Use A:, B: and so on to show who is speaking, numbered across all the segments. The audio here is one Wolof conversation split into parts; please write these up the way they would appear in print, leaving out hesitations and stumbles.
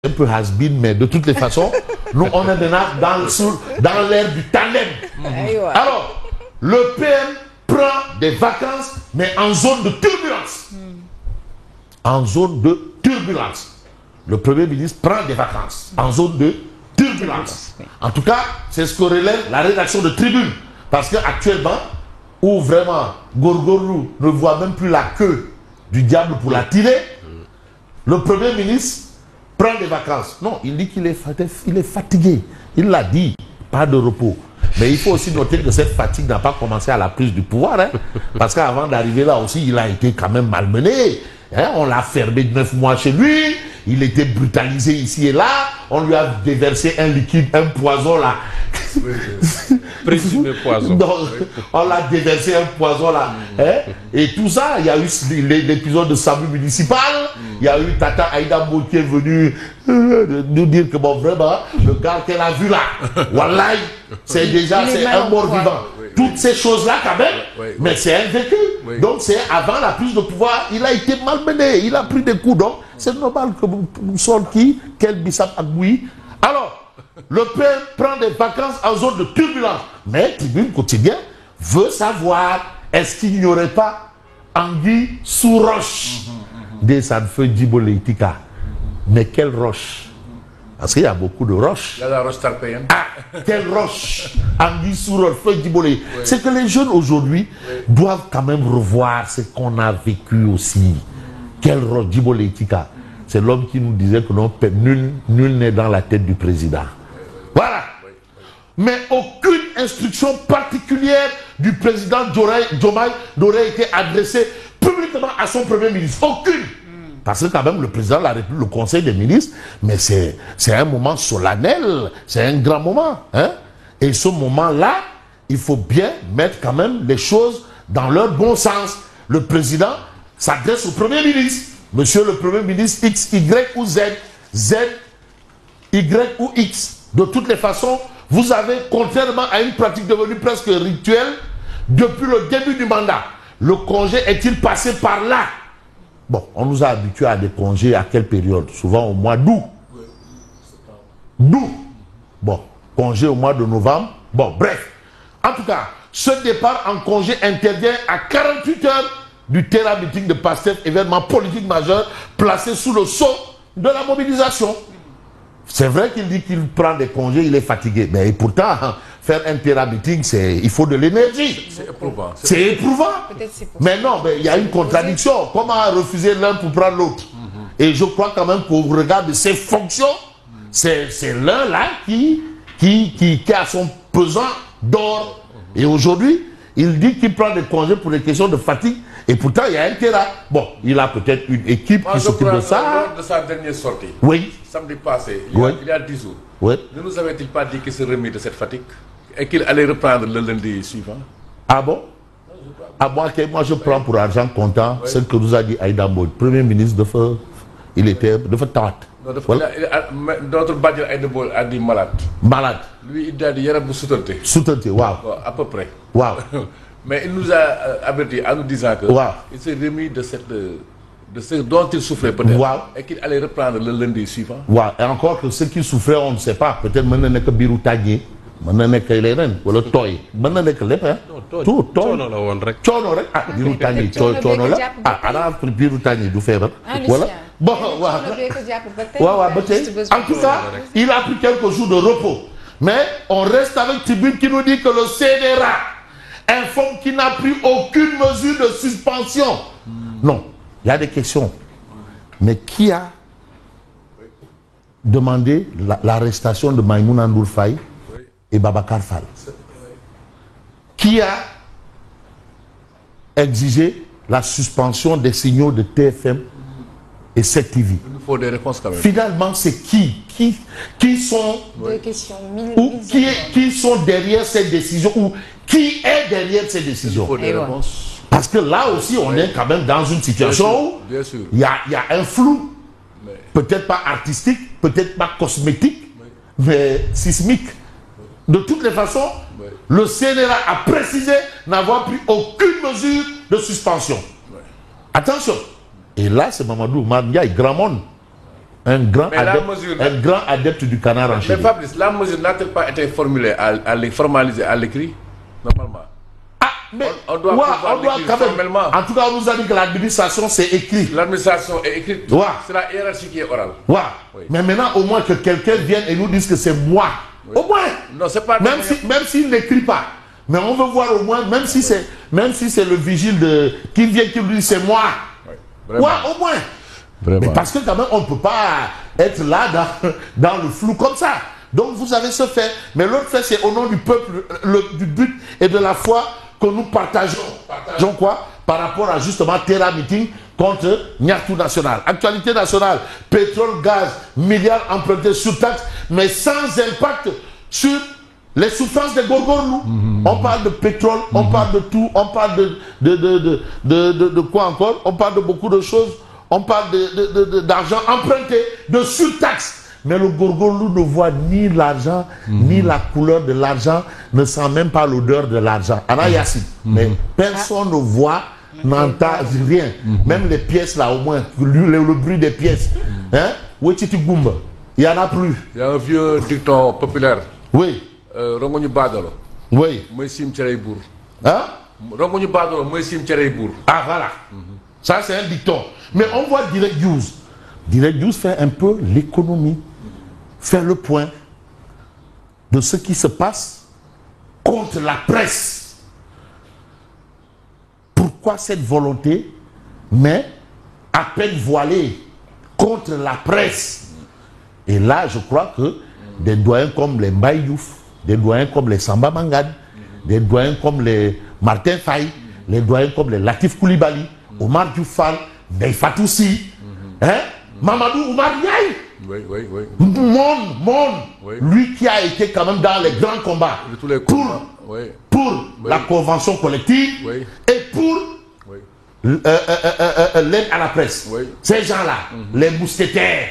A: un peu has-been, mais de toutes les façons, nous, on est maintenant dans l'ère du tandem. Alors, le PM prend des vacances, mais en zone de turbulence. En zone de turbulence. Le Premier ministre prend des vacances en zone de turbulence. En tout cas, c'est ce que relève la rédaction de Tribune. Parce qu'actuellement, où vraiment Gorgorou ne voit même plus la queue du diable pour la tirer, le Premier ministre prend des vacances. Non, il dit qu'il est fatigué. Il l'a dit, pas de repos. Mais il faut aussi noter que cette fatigue n'a pas commencé à la prise du pouvoir. Hein, parce qu'avant d'arriver là aussi, il a été quand même malmené. Hein, on l'a fermé 9 mois chez lui. Il était brutalisé ici et là. On lui a déversé un liquide, un poison là.
B: Présumé poison.
A: Donc, on l'a déversé un poison là. Hein? Et tout ça, il y a eu l'épisode de Samu municipal. Il y a eu Tata Aïda Mbou qui est venue nous dire que bon, vraiment, le gars qu'elle a vu là, wallahi, c'est déjà un mort vivant. Toutes ces choses-là quand même, mais c'est un vécu. Donc c'est avant la prise de pouvoir, il a été malmené, il a pris des coups. Donc c'est normal que vous sortiez quel bissap Agboui. Alors, le père prend des vacances en zone de turbulence. Mais Tribune Quotidien veut savoir, est-ce qu'il n'y aurait pas anguille sous roche des Sanfeu Djiboleitika. Mais quelle roche? Parce qu'il y a beaucoup de roches.
B: Il y a la roche tarpéenne.
A: Ah, quelle roche? Anguille sous roche, feu Djibolé. C'est que les jeunes aujourd'hui doivent quand même revoir ce qu'on a vécu aussi. Quelle roche? Djiboleitika. C'est l'homme qui nous disait que non, nul n'est dans la tête du président. Voilà. Mais aucune instruction particulière du président Diomaye n'aurait été adressée publiquement à son premier ministre. Aucune. Parce que quand même le président de la République, le Conseil des ministres, mais c'est un moment solennel, c'est un grand moment. Hein? Et ce moment-là, il faut bien mettre quand même les choses dans leur bon sens. Le président s'adresse au Premier ministre. Monsieur le Premier ministre X, Y ou Z, Z, Y ou X. De toutes les façons, vous avez, contrairement à une pratique devenue presque rituelle, depuis le début du mandat, le congé est-il passé par là? Bon, on nous a habitués à des congés à quelle période? Souvent au mois d'août. D'août. Bon, congé au mois de novembre. Bon, bref. En tout cas, ce départ en congé intervient à 48 heures du terrain meeting de Pastef, événement politique majeur placé sous le sceau de la mobilisation. C'est vrai qu'il dit qu'il prend des congés, il est fatigué. Mais pourtant, faire un terrain meeting, il faut de l'énergie.
B: C'est éprouvant.
A: C'est éprouvant. Mais non, mais il y a une contradiction. Comment refuser l'un pour prendre l'autre? Et je crois quand même qu'au regard de ses fonctions, c'est l'un là qui a son pesant d'or. Et aujourd'hui, il dit qu'il prend des congés pour des questions de fatigue. Et pourtant, il y a un terrain. Bon, il a peut-être une équipe qui s'occupe de ça.
B: Lors de sa dernière sortie,
A: oui.
B: Samedi passé, il y a 10 jours,
A: oui.
B: ne nous avait-il pas dit qu'il se remet de cette fatigue et qu'il allait reprendre le lundi suivant?
A: Ah bon? Ah bon, okay. Moi je prends pour argent comptant ce que nous a dit Aïda Mbodj, Premier ministre de feu. Il était de feu tard.
B: Notre Badjel Aïda Mbodj a dit malade. Malade. Lui, il a dit Yarabou Soutante.
A: Soutante, waouh.
B: À peu près.
A: Waouh.
B: Mais il nous a averti en nous disant que il s'est remis de ce dont il souffrait peut-être. Et qu'il allait reprendre le lundi suivant.
A: Wow. Et encore que ce qu'il souffrait, on ne sait pas. Peut-être maintenant n'est que Biroutagné. Maintenant n'est que Léren. Ou le Toy. Maintenant n'est que l'épée. Tout. Tono la on rek. Tono rek. Ah, Biroutagné. Tono là. Ah, alors Biroutagné du faire. Voilà. Bon, voilà. En tout cas, il a pris quelques jours de repos. Mais on reste avec Tribune qui nous dit que le CNRA informe qu'il n'a pris aucune mesure de suspension. Non, il y a des questions. Mais qui a demandé l'arrestation de Maïmouna Ndour Faye et Babacar Fall? Qui a exigé la suspension des signaux de TFM et 7TV?
B: Il nous faut des réponses quand même.
A: Finalement, c'est qui sont
C: des questions,
A: ou qui sont derrière ces décisions, ou qui est derrière ces décisions?
B: Il faut des réponses.
A: Parce que là aussi, on est quand même dans une situation où il y a un flou, peut-être pas artistique, peut-être pas cosmétique, mais sismique. De toutes les façons, le CNRA a précisé n'avoir pris aucune mesure de suspension. Attention. Et là, c'est Mamadou Mandia et Grand Monde un grand adepte du canard enchaîné.
B: Mais Fabrice, la mesure n'a-t-elle pas été formulée, formalisée à l'écrit, normalement?
A: Ah, mais on doit quand même. En tout cas, on nous a dit que l'administration, c'est écrit.
B: L'administration est écrite.
A: Ouais.
B: C'est la hiérarchie qui est orale.
A: Ouais. Oui. Mais maintenant, au moins que quelqu'un vienne et nous dise que c'est moi. Oui. Au moins. Non, c'est pas. Même s'il n'écrit pas. Mais on veut voir au moins, même si c'est le vigile qui vient qui lui dit c'est moi. Oui. Ouais, au moins. Vraiment. Mais parce que quand même, on ne peut pas être là dans le flou comme ça. Donc vous avez ce fait. Mais l'autre fait, c'est au nom du peuple, du but et de la foi que nous partageons. Partageons quoi? Par rapport à justement Terra Meeting contre Niartou National. Actualité nationale, pétrole, gaz, milliards empruntés sur taxe, mais sans impact sur les souffrances des Gorgorlou. On parle de pétrole, on parle de tout, on parle de quoi encore? On parle de beaucoup de choses. On parle d'argent emprunté, de surtaxe. Mais le Gorgorlou ne voit ni l'argent, ni la couleur de l'argent, ne sent même pas l'odeur de l'argent. Mais personne ne voit, n'entend rien. Même les pièces là, au moins, le bruit des pièces. Hein? Il n'y en a plus.
B: Il y a un vieux dicton populaire.
A: Oui.
B: Rongonyu Badalo.
A: Oui.
B: Moïsim Tchereibour.
A: Hein?
B: Rongonyu Badalo, Moïsim Tchereibour.
A: Ah, voilà. Ça, c'est un dicton. Mais on voit Direct News. Direct News fait un peu l'économie, fait le point de ce qui se passe contre la presse. Pourquoi cette volonté, mais à peine voilée, contre la presse? Et là, je crois que des doyens comme les Mbaye Diouf, des doyens comme les Samba Mangane, des doyens comme les Martin Faye, les doyens comme les Latif Koulibaly, Omar Dioufal, Neyfatoussi, hein? Mamadou Oumar Ndiaye.
B: Oui.
A: Oui. Lui qui a été quand même dans les grands combats pour la convention collective et pour l'aide à la presse. Ces gens-là, les mousquetaires,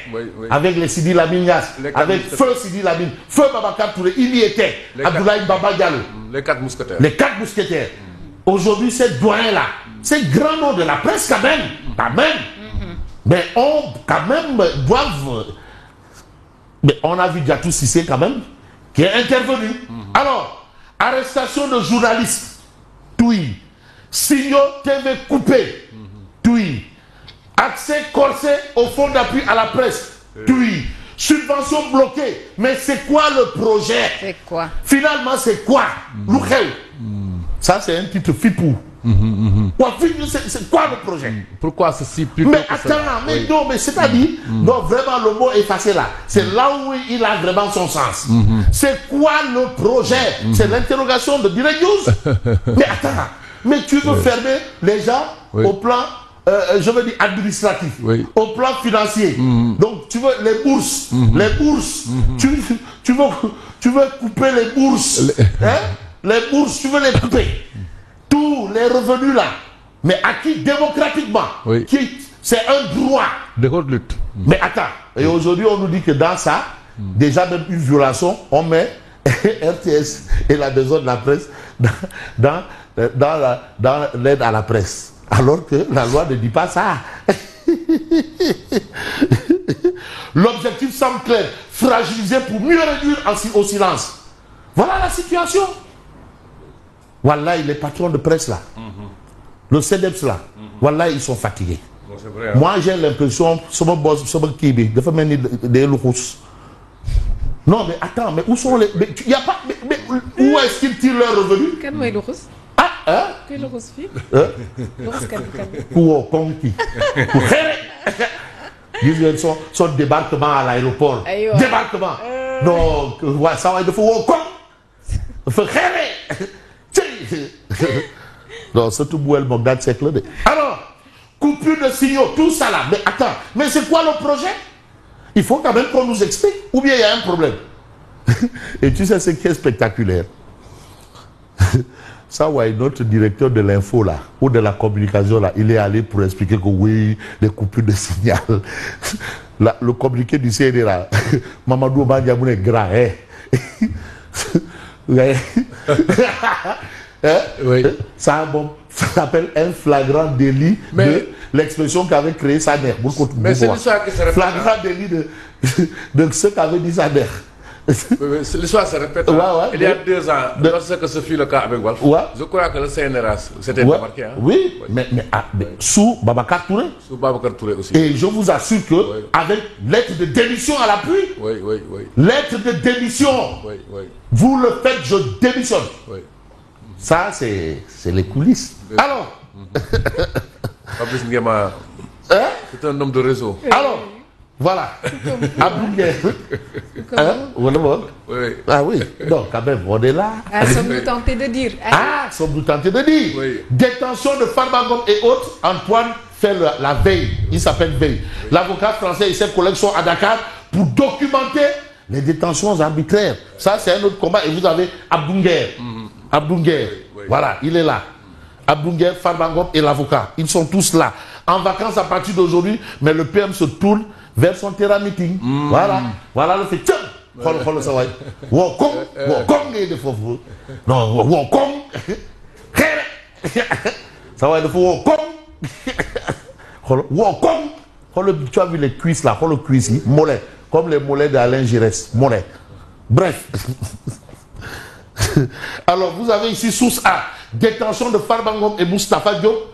A: avec les Sidi Lamine Niasse, avec Feu Sidi Lamine, Feu Babacar Touré, il y était, Abdoulaye Baba Diallo.
B: Les 4 mousquetaires.
A: Les 4 mousquetaires. Aujourd'hui, ces doyens-là, ces grands noms de la presse quand même. Mais quand même doivent. Mais on a vu Diatou Cissé quand même qui est intervenu. Alors, arrestation de journalistes, TOUI. Signaux TV coupé, TOUI. Accès corsé au fonds d'appui à la presse, TOUI. Subvention bloquée. Mais c'est quoi le projet?
C: C'est quoi?
A: Finalement, c'est quoi? Ça, c'est un titre fipou. C'est quoi le projet?
B: Pourquoi ceci plus?
A: Mais attends, mais c'est-à-dire, donc vraiment le mot effacé là, c'est là où il a vraiment son sens. C'est quoi le projet? C'est l'interrogation de Direct News. Mais attends, mais tu veux fermer les gens au plan, je veux dire administratif, au plan financier. Donc tu veux les bourses, tu veux couper les bourses, les bourses, tu veux les couper. Tous les revenus là, mais acquis démocratiquement, c'est un droit
B: de haute lutte.
A: Mais attends, et aujourd'hui on nous dit que dans ça, déjà même une violation, on met RTS et la maison de la presse dans l'aide à la presse, alors que la loi ne dit pas ça. L'objectif semble clair, fragiliser pour mieux réduire au silence. Voilà la situation. Voilà, les patrons de presse là, le CEDEPS là, voilà, ils sont fatigués.
B: Bon, vrai, hein.
A: Moi, j'ai l'impression, non, mais attends, mais où sont les. Y a pas, mais où est-ce qu'ils tirent leurs revenus?
C: Quel est le rousse?
A: Ah, hein?
C: Quel est le rousse fille? Le rousse Ils sont son débarquement à l'aéroport. Débarquement. Non, ça va être fou. Non, c'est tout bouel Mogdad siècle. Alors, coupure de signaux, tout ça là. Mais attends, mais c'est quoi le projet? Il faut quand même qu'on nous explique. Ou bien il y a un problème. Et tu sais ce qui est spectaculaire? Ça, ouais, notre directeur de l'info là, ou de la communication là, il est allé pour expliquer que oui, les coupures de signal. Le communiqué du CNR là, Mamadou Bandiamoun est grand, hein? Oui. Ça, bon,
A: Ça s'appelle un flagrant délit de l'expression qu'avait créé sa mère.
B: Mais c'est l'histoire qui se répète.
A: Flagrant délit de ce qu'avait dit sa mère.
B: L'histoire se répète. Il y a 2 ans, lorsque ce fut le cas avec Walf, je crois que le CNRS s'était démarqué.
A: Oui, mais sous Babacar Touré.
B: Sous Babacar Touré aussi.
A: Et je vous assure que avec lettre de démission à l'appui, lettre de démission, vous le faites, je démissionne. Ça, c'est les coulisses. Alors,
B: Fabrice Nguema, c'est un homme de réseau.
A: Alors, voilà. Abdoulaye. Ah oui, donc quand même, on est là.
D: Sommes-nous tentés de dire.
A: Sommes-nous tentés de dire. Détention de Farba Ngom et autres, Antoine fait la veille. Il s'appelle Veille. L'avocat français et ses collègues sont à Dakar pour documenter les détentions arbitraires. Ça, c'est un autre combat. Et vous avez Abdoulaye. Voilà, il est là. Abdoulaye, Farba Ngom et l'avocat. Ils sont tous là. En vacances à partir d'aujourd'hui, mais le PM se tourne vers son terrain meeting. Voilà le fait. Tiens, ça va tu as vu les cuisses là, le cuisse, mollet, comme les mollets d'Alain Giresse, mollet. Bref. Alors vous avez ici source A, détention de Farba Ngom et Moustapha Diop.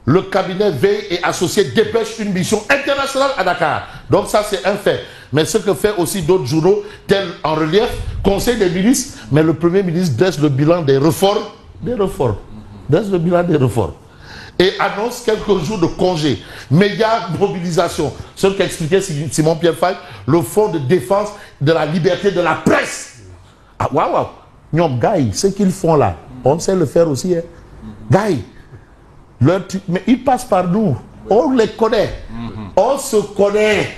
A: Le cabinet Veille et associé dépêche une mission internationale à Dakar. Donc ça, c'est un fait. Mais ce que fait aussi d'autres journaux, tels En Relief, Conseil des ministres, mais le Premier ministre dresse le bilan des réformes. Dresse le bilan des réformes. Et annonce quelques jours de congé. Média mobilisation. Ce qu'expliquait Simon-Pierre Faye, le Fonds de défense de la liberté de la presse. Ah, waouh! Nyom, Gaï, ce qu'ils font là, on sait le faire aussi. Hein. Gaï. Mais ils passent par nous. On les connaît. On se connaît.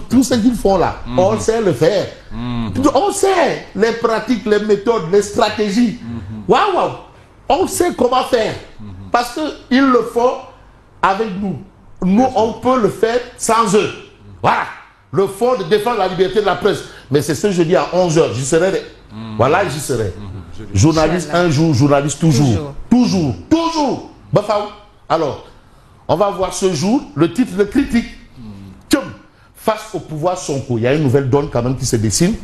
A: Tout ce qu'ils font là, on sait le faire. On sait les pratiques, les méthodes, les stratégies. Waouh! On sait comment faire. Parce qu'ils le font avec nous. Nous, on peut le faire sans eux. Voilà. Le Fonds de défense de la liberté de la presse. Mais c'est ce jeudi à 11h. J'y serai. Voilà, j'y serai. Journaliste un jour, journaliste toujours. Toujours. Alors, on va voir ce jour le titre de critique. Face au pouvoir Sonko, il y a une nouvelle donne quand même qui se dessine.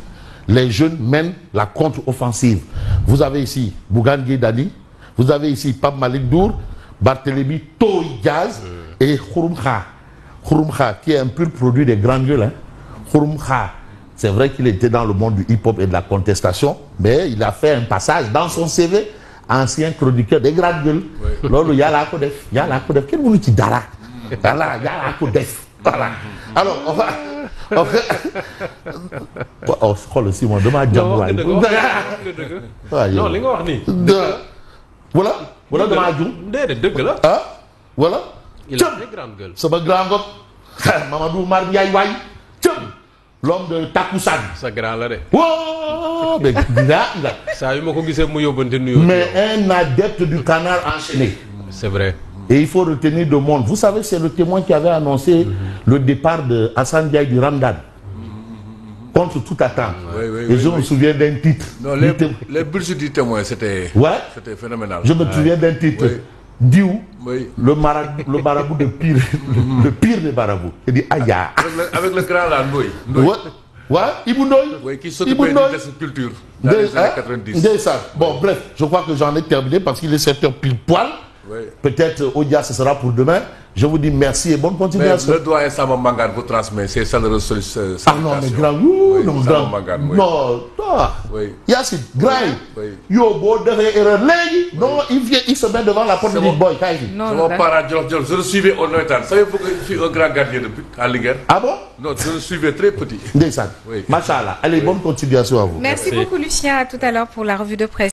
A: Les jeunes mènent la contre-offensive. Vous avez ici Bougane Gueye Dany, vous avez ici Pape Malick Ndour, Barthélémy Toye Dias et Khouroum Kha, qui est un pur produit des grandes gueules. Khouroum Kha, c'est vrai qu'il était dans le monde du hip-hop et de la contestation, mais il a fait un passage dans son CV. Ancien chroniqueur des grandes gueules. Lolo, y'a Kodef. Quel monde qui dara? Voilà, y'a Kodef. Voilà. Alors, on va. Oh, je crois le Simon. Demain,
E: non, les gars,
A: voilà, demain,
E: Djoum.
A: Voilà.
E: Il a des grandes gueules.
A: C'est ma grande gueule. Mamadou Marbiaï Wai. L'homme de Takusan.
E: Ça grand là.
A: Wow, mais
E: ça
A: mais un adepte du canard enchaîné.
E: C'est vrai.
A: Et il faut retenir de monde. Vous savez, c'est le témoin qui avait annoncé le départ de Hassan Diaye du Ramadan. Contre toute attente. Et je me souviens d'un titre.
B: Non, les bulles du témoin, c'était phénoménal.
A: Je me souviens d'un titre. Diou, le marabout de pire, le pire des marabouts. Il dit aïe.
B: Avec le grand là,
A: Ibou Ndoye.
B: Qui s'occupait de cette culture dans les années 90.
A: Bon, bref, je crois que j'en ai terminé parce qu'il est 7h pile poil. Peut-être Odia, ce sera pour demain. Je vous dis merci et bonne continuation.
B: Mais le doyen Sama Mangane vous transmet ses chaleureuses salutations.
A: Ah non, mais grand, non, Yacine, grand, yo, bon, derrière erreur, non, il se met devant la porte du big boy.
B: C'est mon parent, je le suivais au Noëtan. Savez-vous que je suis un grand gardien de but à Liguerre?
A: Ah bon?
B: Non, je le suivais très petit.
A: Machallah. Allez, bonne continuation à vous.
D: Merci beaucoup, Lucien. À tout à l'heure pour la revue de presse.